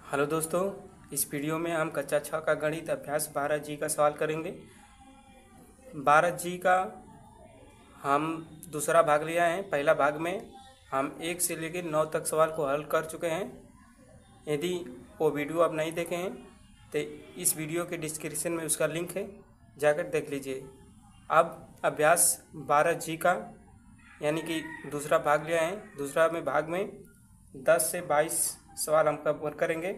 Hello दोस्तों, इस video में हम कक्षा 6 का गणित अभ्यास 12G का सवाल करेंगे। 12G का हम दूसरा भाग लिया है। पहला भाग में हम 1 से लेकर 9 तक सवाल को हल कर चुके हैं। यदि वो वीडियो आप नहीं देखे हैं तो इस वीडियो के डिस्क्रिप्शन में उसका लिंक है, जाकर देख लीजिए। अब अभ्यास 12G का यानी कि दूसरा भाग लिया है। दूसरा भाग में 10 से 22 सवाल हम कवर करेंगे।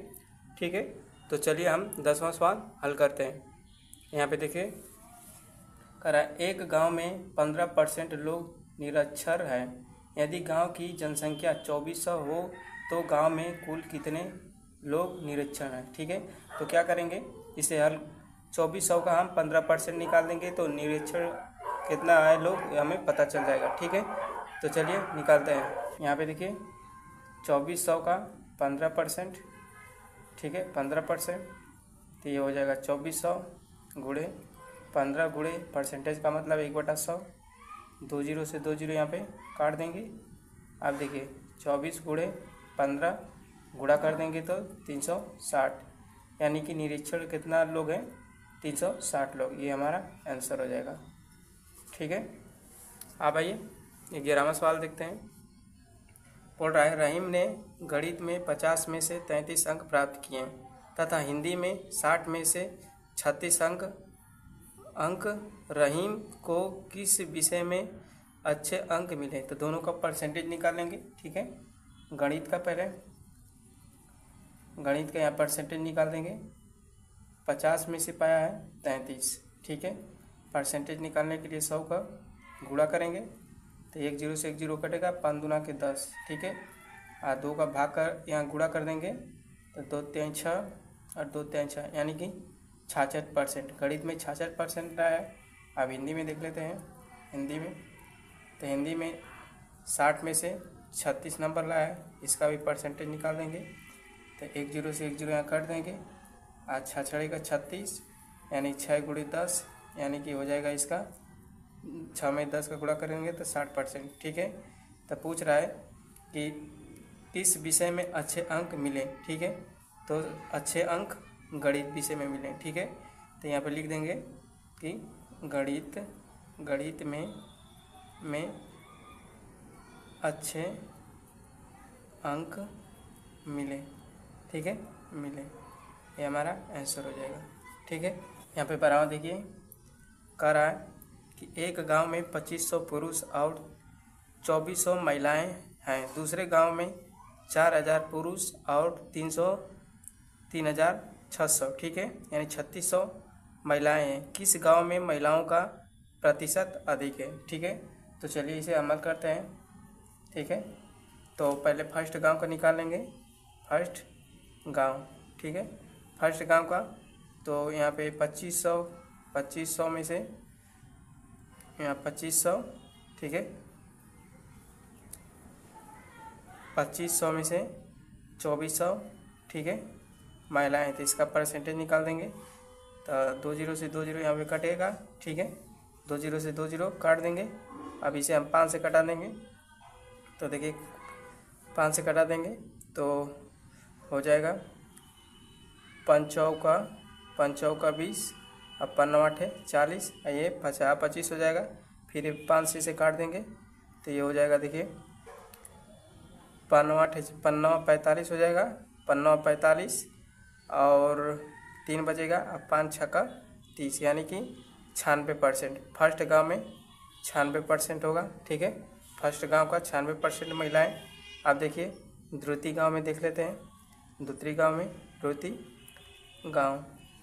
ठीक है, तो चलिए हम 10वां सवाल हल करते हैं। यहाँ पे देखिए, कह रहा है एक गांव में 15% लोग निरक्षर हैं। यदि गांव की जनसंख्या 2400 हो तो गांव में कुल कितने लोग निरक्षर हैं। ठीक है, तो क्या करेंगे, इसे हल 2400 का हम 15% निकाल देंगे तो निरक्षर कितना है लोग हमें पता चल जाएगा। ठीक है, तो चलिए निकालते हैं। यहाँ पे देखिए 2400 का 15%, ठीक है 15%, तो ये हो जाएगा 2400 गुणे 15 गुणे परसेंटेज का मतलब 1/100। 2 जीरो से 2 जीरो यहाँ पे काट देंगे। अब देखिए 24 गुणे 15 गुणा कर देंगे तो 360, यानी कि निरीक्षण कितना लोग हैं, 360 लोग। ये हमारा आंसर हो जाएगा। ठीक है, आप आइए 11वां सवाल देखते हैं। बोल रहा है रहीम ने गणित में 50 में से 33 अंक प्राप्त किए तथा हिंदी में 60 में से 36 अंक रहीम को किस विषय में अच्छे अंक मिले, तो दोनों का परसेंटेज निकालेंगे। ठीक है, गणित का पहले गणित का यहाँ परसेंटेज निकाल देंगे। 50 में से पाया है 33। ठीक है, परसेंटेज निकालने के लिए 100 का गुणा करेंगे तो 1 जीरो से 1 जीरो कटेगा, 5 दूना के 10। ठीक है, और 2 का भाग कर यहाँ गुणा कर देंगे तो 2 3 6 और 2 3 6, यानी कि 66%। गणित में 66% रहा है। अब हिंदी में देख लेते हैं। हिंदी में तो हिंदी में 60 में से 36 नंबर लाया है, इसका भी परसेंटेज निकाल देंगे। तो 1 जीरो से 1 जीरो यहाँ काट देंगे और 6 छड़े का 36, यानी 6 गुणे 10, यानी कि हो जाएगा इसका 6 में 10 का गुणा करेंगे तो 60%। ठीक है, तो पूछ रहा है कि किस विषय में अच्छे अंक मिले। ठीक है, तो अच्छे अंक गणित विषय में मिले। ठीक है, तो यहाँ पे लिख देंगे कि गणित में अच्छे अंक मिले। ठीक है, मिले, ये हमारा आंसर हो जाएगा। ठीक है, यहाँ पे बराबर देखिए, कह रहा है कि एक गांव में 2500 पुरुष और 2400 महिलाएं हैं। दूसरे गांव में 4000 पुरुष और 3600, ठीक है, यानी 3600 महिलाएं हैं। किस गांव में महिलाओं का प्रतिशत अधिक है। ठीक है, तो चलिए इसे अमल करते हैं। ठीक है, तो पहले फर्स्ट गांव का निकाल लेंगे। फर्स्ट गांव, ठीक है, फर्स्ट गांव का तो यहाँ पे 2500 में से यहाँ 2500, ठीक है, 2500 में से 2400, ठीक है, महिलाएं, तो इसका परसेंटेज निकाल देंगे। तो 2 जीरो से 2 जीरो यहाँ पे कटेगा। ठीक है, 2 जीरो से 2 जीरो काट देंगे। अब इसे हम 5 से कटा देंगे, तो देखिए 5 से कटा देंगे तो हो जाएगा 5 चौका 20, अब 5 9 8 40, ये 25 हो जाएगा। फिर 5 से काट देंगे तो ये हो जाएगा, देखिए 5 9 8 5 9 45 हो जाएगा, 5 9 45 और 3 बचेगा। अब 5 6 का 30, यानी कि 96%। फर्स्ट गांव में 96% होगा। ठीक है, फर्स्ट गांव का 96% महिलाएं। अब देखिए द्वितीय गांव में देख लेते हैं। द्वितीय गांव में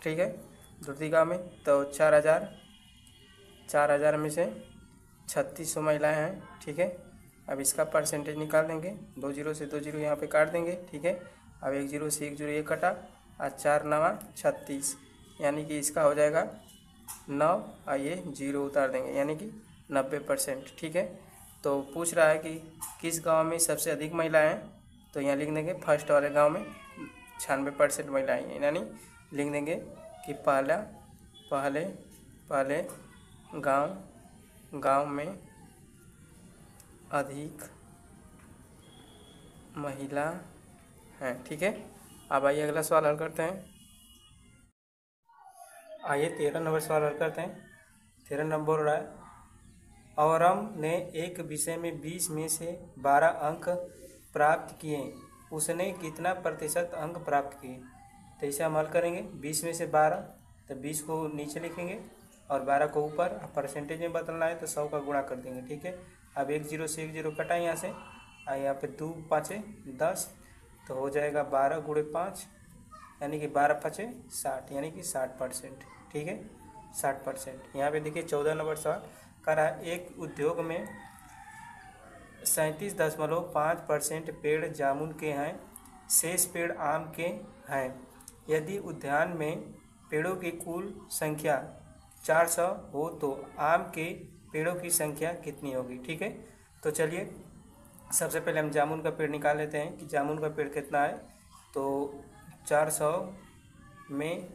ठीक है, द्वितीय गांव में तो 4000 में से 3600 महिलाएं हैं। ठीक है, अब इसका परसेंटेज निकाल देंगे। 2 जीरो से 2 जीरो यहाँ पे काट देंगे। ठीक है, अब 1 जीरो से 1 जीरो ये कटा और 4 9 36, यानी कि इसका हो जाएगा 9 और ये 0 उतार देंगे, यानी कि 90%। ठीक है, तो पूछ रहा है कि किस गांव में सबसे अधिक महिलाएं हैं, तो यहाँ लिख देंगे फर्स्ट वाले गांव में 96% महिलाएं हैं, यानी लिख देंगे कि पहले गांव में अधिक महिला हैं। ठीक है, अब आइए अगला सवाल हल करते हैं। आइए 13 नंबर सवाल हल करते हैं। 13 नंबर बोल रहा है, औरम ने एक विषय में 20 में से 12 अंक प्राप्त किए, उसने कितना प्रतिशत अंक प्राप्त किए? तो इसे हम हल करेंगे। 20 में से 12, तो 20 को नीचे लिखेंगे और 12 को ऊपर। परसेंटेज में बदलना है तो 100 का गुणा कर देंगे, ठीक है। अब 1 0 से 1 0 कटा यहाँ से, यहाँ पे 2 5 10, तो हो जाएगा 12 गुणे 5, यानी कि 12 5 60, यानी कि 60%, ठीक है, 60%। यहाँ पे देखिए 14 नंबर सवाल कर रहा है, एक उद्योग में 37.5% पेड़ जामुन के हैं, शेष पेड़ आम के हैं। यदि उद्यान में पेड़ों की कुल संख्या 400 हो तो आम के पेड़ों की संख्या कितनी होगी? ठीक है, तो चलिए सबसे पहले हम जामुन का पेड़ निकाल लेते हैं कि जामुन का पेड़ कितना है। तो 400 में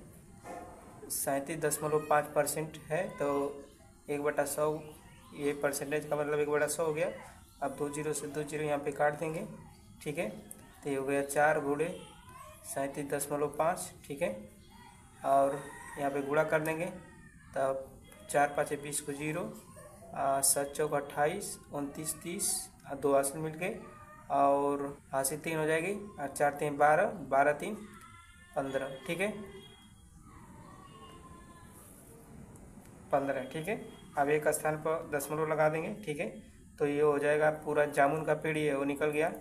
37.5% है, तो 1/100, ये परसेंटेज का मतलब 1/100 हो गया। अब 2 0 से 2 0 यहाँ पे काट देंगे, ठीक है। तो ये हो गया 4 गुणे 37.5, ठीक है। और यहाँ पे गुणा कर देंगे, तब 4 5 20 को 0, 7 चौक 28, 29 30, 2 हासिल मिल गए और हासिल 3 हो जाएगी, और 4 3 12, 12 3 15, ठीक है, 15, ठीक है। अब एक स्थान पर दशमलव लगा देंगे, ठीक है। तो ये हो जाएगा पूरा जामुन का पेड़, ये वो निकल गया,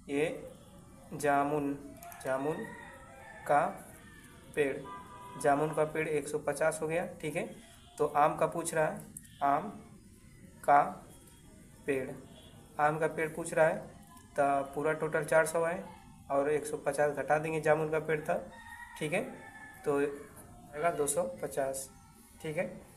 ये जामुन का पेड़, जामुन का पेड़ 150 हो गया, ठीक है। तो आम का पूछ रहा है, आम का पेड़ पूछ रहा है, तो पूरा टोटल 400 है और 150 घटा देंगे, जामुन का पेड़ था, ठीक है। तो आएगा 250, ठीक है।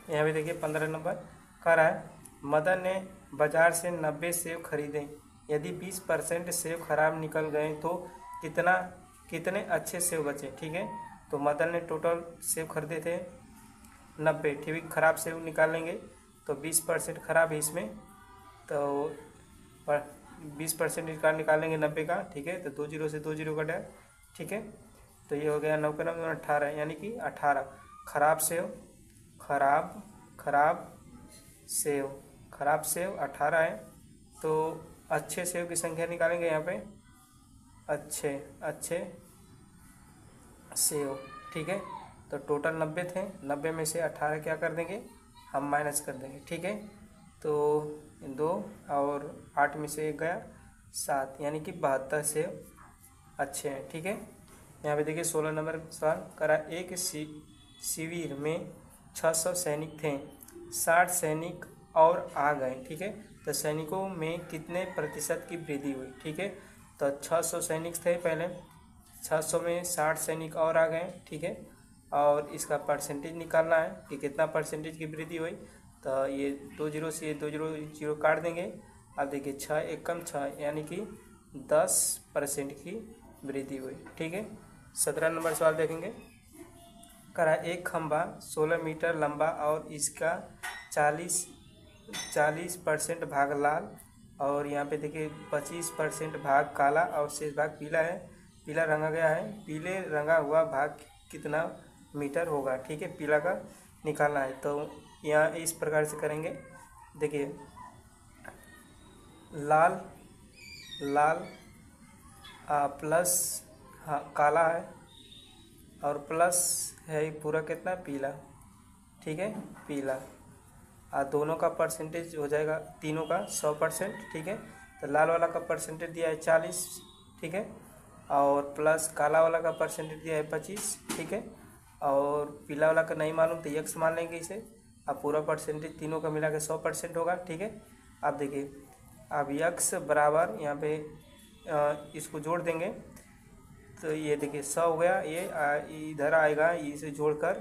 यहाँ भी देखिए 15 नंबर कह रहा है, मदन ने बाजार से 90 सेब खरीदे, यदि 20% सेब खराब निकल गए तो कितने अच्छे सेब बचे? ठीक है, तो मदन ने टोटल सेब खरीदे थे 90, ठीक है, खराब सेब निकालेंगे तो 20% खराब है इसमें, तो 20% निकालेंगे 90 का, ठीक है। तो 2 0 से 2 0 कटा, ठीक है। तो ये हो गया 9 का 9 18, यानी कि 18 खराब सेव 18 है। तो अच्छे सेव की संख्या निकालेंगे यहाँ पे, अच्छे सेव, ठीक है। तो टोटल 90 थे, 90 में से 18 क्या कर देंगे हम, माइनस कर देंगे, ठीक है। तो 2 और 8 में से 1 गया 7, यानी कि 72 सेव अच्छे हैं, ठीक है। यहाँ पे देखिए 16 नंबर सवाल करा, एक शिविर में 600 सैनिक थे, 60 सैनिक और आ गए, ठीक है। तो सैनिकों में कितने प्रतिशत की वृद्धि हुई? ठीक है, तो 600 सैनिक थे पहले, 600 में 60 सैनिक और आ गए, ठीक है। और इसका परसेंटेज निकालना है कि कितना परसेंटेज की वृद्धि हुई। तो ये 2 0 से 2 0 काट देंगे। अब देखिए 6 1 कम 6, यानी कि 10% की वृद्धि हुई, ठीक है। 17 नंबर सवाल देखेंगे, करा एक खंभा 16 मीटर लंबा और इसका 40% भाग लाल, और यहाँ पे देखिए 25% भाग काला और शेष भाग पीला है, पीला रंगा गया है। पीले रंगा हुआ भाग कितना मीटर होगा? ठीक है, पीला का निकालना है। तो यहाँ इस प्रकार से करेंगे, देखिए लाल प्लस काला है और प्लस है पूरा कितना पीला, ठीक है, पीला। दोनों का परसेंटेज हो जाएगा, तीनों का 100%, ठीक है। तो लाल वाला का परसेंटेज दिया है 40, ठीक है, और प्लस काला वाला का परसेंटेज दिया है 25, ठीक है, और पीला वाला का नहीं मालूम तो यक्स मान लेंगे इसे। अब पूरा परसेंटेज तीनों का मिला के 100% होगा, ठीक है। अब देखिए, अब यक्स बराबर यहाँ पे इसको जोड़ देंगे, तो ये देखिए 100 हो गया, ये इधर आएगा, इसे जोड़कर,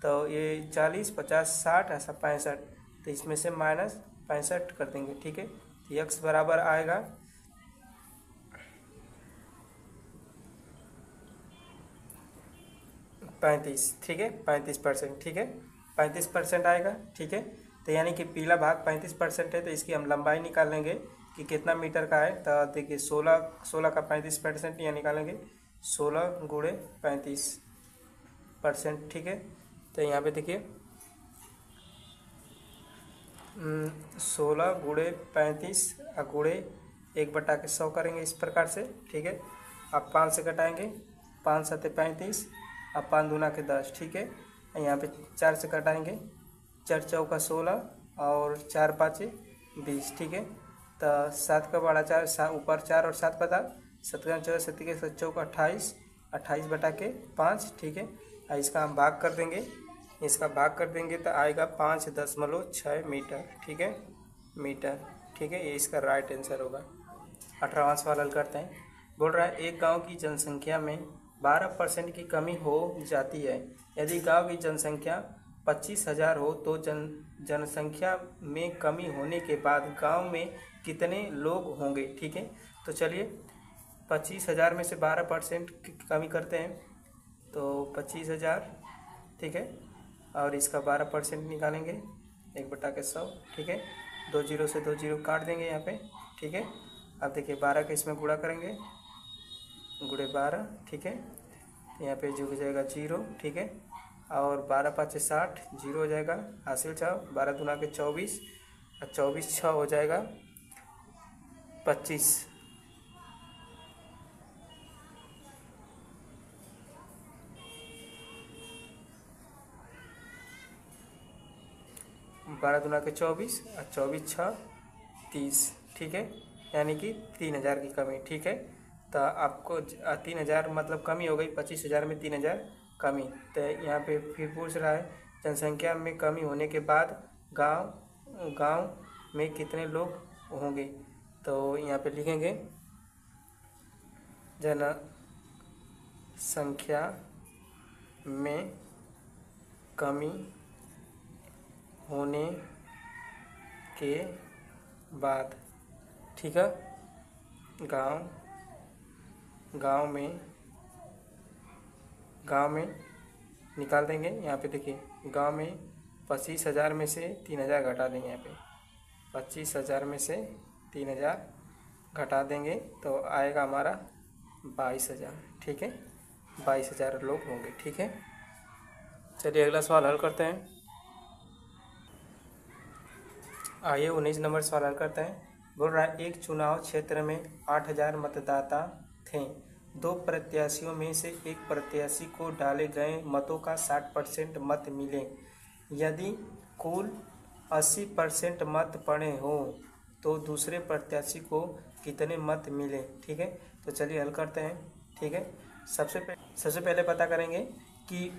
तो ये 40 50 60 ऐसा 65, तो इसमें से माइनस 65 कर देंगे, ठीक है। तो यक्स बराबर आएगा 35, ठीक है, 35%, ठीक है, 35% आएगा, ठीक है। तो यानी कि पीला भाग 35% है, तो इसकी हम लंबाई निकाल लेंगे कि कितना मीटर का है। तो देखिए 16 का 35% यहाँ निकालेंगे, 16 गुणे 35%, ठीक है। तो यहाँ पे देखिए 16 गुणे 35 गुणे 1/100 करेंगे इस प्रकार से, ठीक है। आप 5 से घटाएंगे, 5 सत्ते 35, अब 5 दूना के 10, ठीक है। यहाँ पे 4 से घटाएंगे, 4 चौका 16 और 4 पाँचे 20, ठीक है। तो 7 का बड़ा 4, ऊपर 4 और 7 बता, 7 का 14, 7 के 7 चौका 28, 28 बटा के 5, ठीक है। इसका हम भाग कर देंगे, इसका भाग कर देंगे तो आएगा 5.6 मीटर, ठीक है, मीटर, ठीक है। ये इसका राइट आंसर होगा। 18वां सवाल हल करते हैं। बोल रहा है एक गांव की जनसंख्या में 12% की कमी हो जाती है। यदि गांव की जनसंख्या 25,000 हो तो जनसंख्या में कमी होने के बाद गांव में कितने लोग होंगे, ठीक है। तो चलिए 25,000 में से 12% की कमी करते हैं, तो 25,000, ठीक है, और इसका 12% निकालेंगे 1/100, ठीक है। 2 जीरो से 2 जीरो काट देंगे यहाँ पे, ठीक है। अब देखिए 12 के इसमें गुणा करेंगे, गुणे 12, ठीक है। यहाँ पे जुड़ जाएगा 0, ठीक है, और 12 5 60, 0 हो जाएगा, हासिल 6, 12 दूना के 24 और 24 6 हो जाएगा 25, 12 दूना के 24 और 24 6 30, ठीक है। यानी कि 3,000 की कमी, ठीक है। तो आपको 3,000 मतलब कमी हो गई, 25,000 में 3,000 कमी। तो यहाँ पे फिर पूछ रहा है जनसंख्या में कमी होने के बाद गांव में कितने लोग होंगे। तो यहाँ पे लिखेंगे जनसंख्या में कमी होने के बाद, ठीक है, गांव में निकाल देंगे। यहाँ पे देखिए गांव में 25,000 में से 3,000 घटा देंगे, यहाँ पे 25,000 में से 3,000 घटा देंगे तो आएगा हमारा 22,000, ठीक है, 22,000 लोग होंगे, ठीक है। चलिए अगला सवाल हल करते हैं। आइए 19 नंबर सवाल हल करते हैं। बोल रहा है एक चुनाव क्षेत्र में 8,000 मतदाता थे। 2 प्रत्याशियों में से एक प्रत्याशी को डाले गए मतों का 60% मत मिले। यदि कुल 80% मत पड़े हों तो दूसरे प्रत्याशी को कितने मत मिले, ठीक है। तो चलिए हल करते हैं, ठीक है। सबसे पहले पता करेंगे कि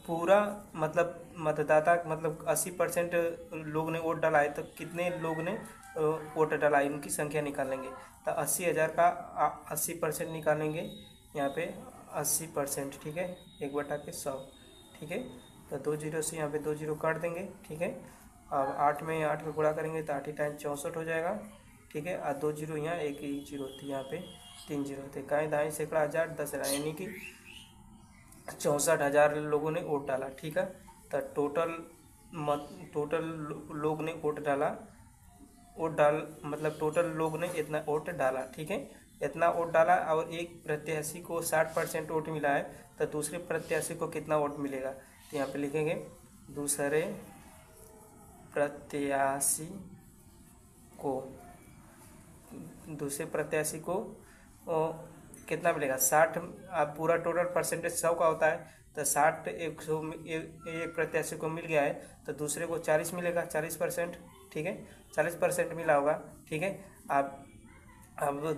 पूरा मतलब मतदाता मतलब 80% लोग ने वोट डाला है तो कितने लोग ने वोट डाला है उनकी संख्या निकालेंगे। तो 80,000 का 80% निकालेंगे, यहाँ पे 80%, ठीक है, 1/100, ठीक है। तो 2 जीरो से यहाँ पे 2 जीरो काट देंगे, ठीक है। अब 8 में 8 का गुणा करेंगे तो 8 टाइम 64 हो जाएगा, ठीक है। और 2 जीरो यहाँ, 1 जीरो तो यहाँ पे 3 जीरो थे। काएँ दाएँ सैकड़ा 1000 10,000 यानी कि 64,000 लोगों ने वोट डाला, ठीक है। तो टोटल लोग ने वोट डाला, मतलब टोटल लोग ने इतना वोट डाला, ठीक है, इतना वोट डाला। और एक प्रत्याशी को 60% वोट मिला है तो दूसरे प्रत्याशी को कितना वोट मिलेगा। तो यहाँ पे लिखेंगे दूसरे प्रत्याशी को कितना मिलेगा, 60। अब पूरा टोटल परसेंटेज 100 का होता है तो 60 एक प्रत्याशी को मिल गया है तो दूसरे को 40 मिलेगा, 40%, ठीक है, 40% मिला होगा, ठीक है। अब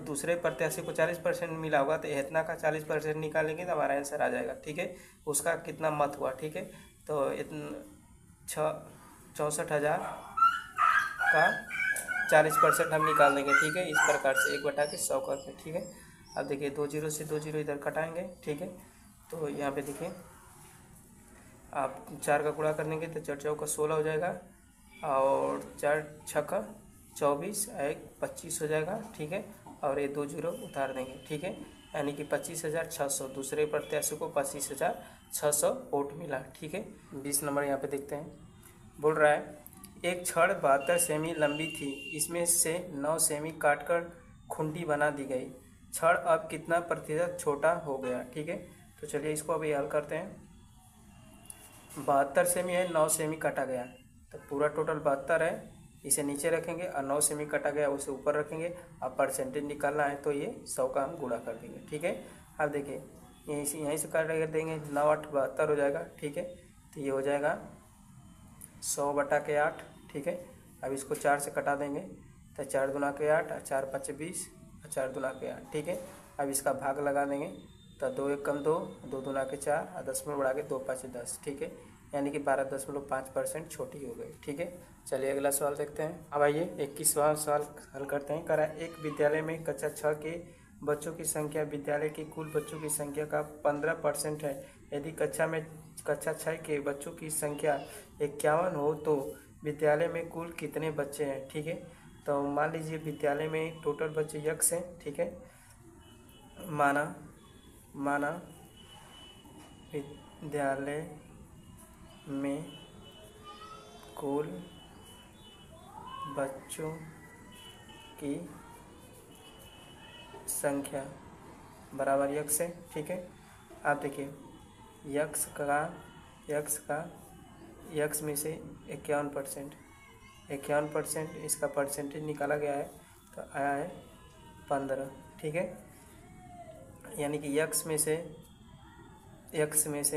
दूसरे प्रत्याशी को 40% मिला होगा तो इतना का 40% निकालेंगे तो हमारा आंसर आ जाएगा, ठीक है। उसका कितना मत हुआ, ठीक है। तो 64,000 का 40% हम निकाल देंगे, ठीक है, इस प्रकार से 1/100 करके, ठीक है। अब देखिए 2 जीरो से 2 जीरो इधर कटाएंगे, ठीक है। तो यहाँ पे देखिए आप 4 का गुणा करेंगे तो 4 चौका 16 हो जाएगा और 4 छक्का 24, 1 25 हो जाएगा, ठीक है। और ये 2 जीरो उतार देंगे, ठीक है, यानी कि 25,600, दूसरे प्रत्याशी को 25,600 वोट मिला, ठीक है। 20 नंबर यहाँ पे देखते हैं। बोल रहा है एक छड़ 72 सेमी लंबी थी, इसमें से 9 सेमी काटकर खुंडी बना दी गई। छड़ अब कितना प्रतिशत छोटा हो गया। ठीक है, तो चलिए इसको अभी हल करते हैं। 72 सेमी है, 9 सेमी काटा गया, तो पूरा टोटल 72 है, इसे नीचे रखेंगे और 9 सेमी काटा गया उसे ऊपर रखेंगे। अब परसेंटेज निकालना है तो ये 100 का हम गुणा कर देंगे। ठीक है, अब देखिए यहीं से काट कर देंगे, 9 8 72 हो जाएगा। ठीक है, तो ये हो जाएगा 100/8। ठीक है, अब इसको 4 से कटा देंगे, तो 4 दूना के 8 और 4 5 20 और 4 दूना के 8। ठीक है, अब इसका भाग लगा देंगे, तो 2 1 कम 2, 2 दूना के 4 और 10 में बढ़ा के 2 5 10। ठीक है, यानी कि 12.5% छोटी हो गई। ठीक है, चलिए अगला सवाल देखते हैं। अब आइए 21वां सवाल हल करते हैं। करा एक विद्यालय में कक्षा 6 के बच्चों की संख्या विद्यालय के कुल बच्चों की संख्या का 15% है। यदि कक्षा 6 के बच्चों की संख्या 51 हो तो विद्यालय में कुल कितने बच्चे हैं। ठीक है, तो मान लीजिए विद्यालय में टोटल बच्चे x हैं। ठीक है, माना विद्यालय में कुल बच्चों की संख्या बराबर x है। ठीक है, आप देखिए x में से 51% इसका परसेंटेज निकाला गया है, तो आया है 15। ठीक है, यानी कि x में से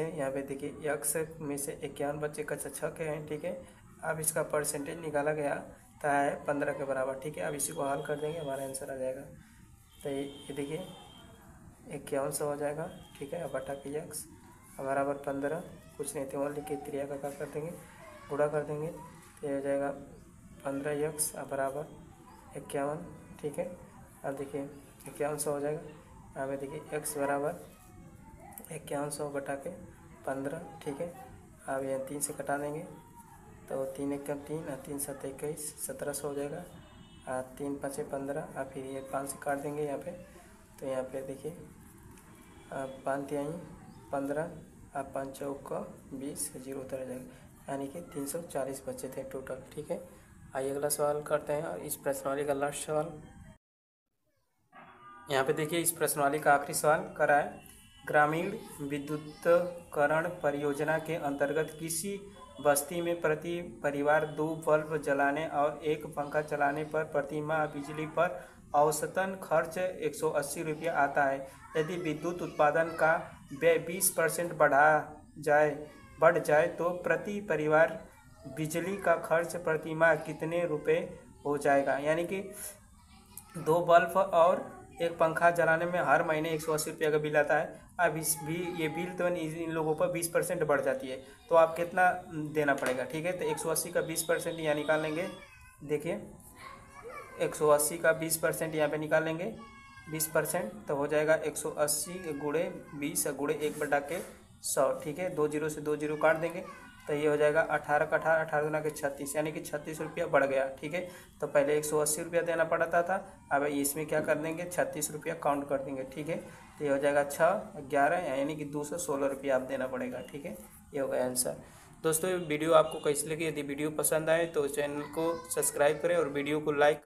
यहाँ पे देखिए x में से 51 बच्चे कक्षा 6 के हैं। ठीक है, अब इसका परसेंटेज निकाला गया तो आया है 15 के बराबर। ठीक है, अब इसी को हल कर देंगे, हमारा आंसर आ जाएगा। तो ये देखिए 51 हो जाएगा। ठीक है, अब बटा के x बराबर 15, कुछ नहीं तो लिख के त्रिया का कर देंगे, गुणा कर देंगे, तो ये हो जाएगा 15x बराबर 51। ठीक है, अब देखिए 51 हो जाएगा। अब देखिए x बराबर 51 बटा के 15। ठीक है, अब यहाँ 3 से कटा देंगे, तो 3 1 3 और 3 7 21 1700 हो जाएगा। 3 5 15 और फिर ये 5 से काट देंगे यहाँ पे, तो यहाँ पे देखिए 5 3 15 और 5 4 20 0 उतर आ जाएगा, यानी कि 340 बच्चे थे टोटल। ठीक है, आइए अगला सवाल करते हैं। और इस प्रश्नावली का लास्ट सवाल यहाँ पे देखिए, इस प्रश्नावली का आखिरी सवाल करा है। ग्रामीण विद्युतीकरण परियोजना के अंतर्गत किसी बस्ती में प्रति परिवार 2 बल्ब जलाने और 1 पंखा चलाने पर प्रति माह बिजली पर औसतन खर्च 180 रुपया आता है। यदि विद्युत उत्पादन का व्यय 20% बढ़ जाए तो प्रति परिवार बिजली का खर्च प्रति माह कितने रुपए हो जाएगा। यानी कि 2 बल्ब और 1 पंखा जलाने में हर महीने 180 रुपये का बिल आता है। अब ये बिल तो इन लोगों पर 20% बढ़ जाती है, तो आप कितना देना पड़ेगा। ठीक है, तो 180 का 20% यहाँ निकाल लेंगे। देखिए 180 का 20% यहाँ पे निकाल लेंगे, 20% तो हो जाएगा 180 गुणे 20 गुणे 1/100। ठीक है, 2 0 से 2 0 काट देंगे, तो ये हो जाएगा 18 का 18 18 दूना के 36, यानी कि 36 रुपया बढ़ गया। ठीक है, तो पहले 180 रुपया देना पड़ता था, अब इसमें क्या कर देंगे 36 रुपया काउंट कर देंगे। ठीक है, तो ये हो जाएगा 6 11, यानी कि 216 रुपया आप देना पड़ेगा। ठीक है, ये हो गया आंसर। दोस्तों वीडियो आपको कैसी लगी? यदि वीडियो पसंद आए तो चैनल को सब्सक्राइब करें और वीडियो को लाइक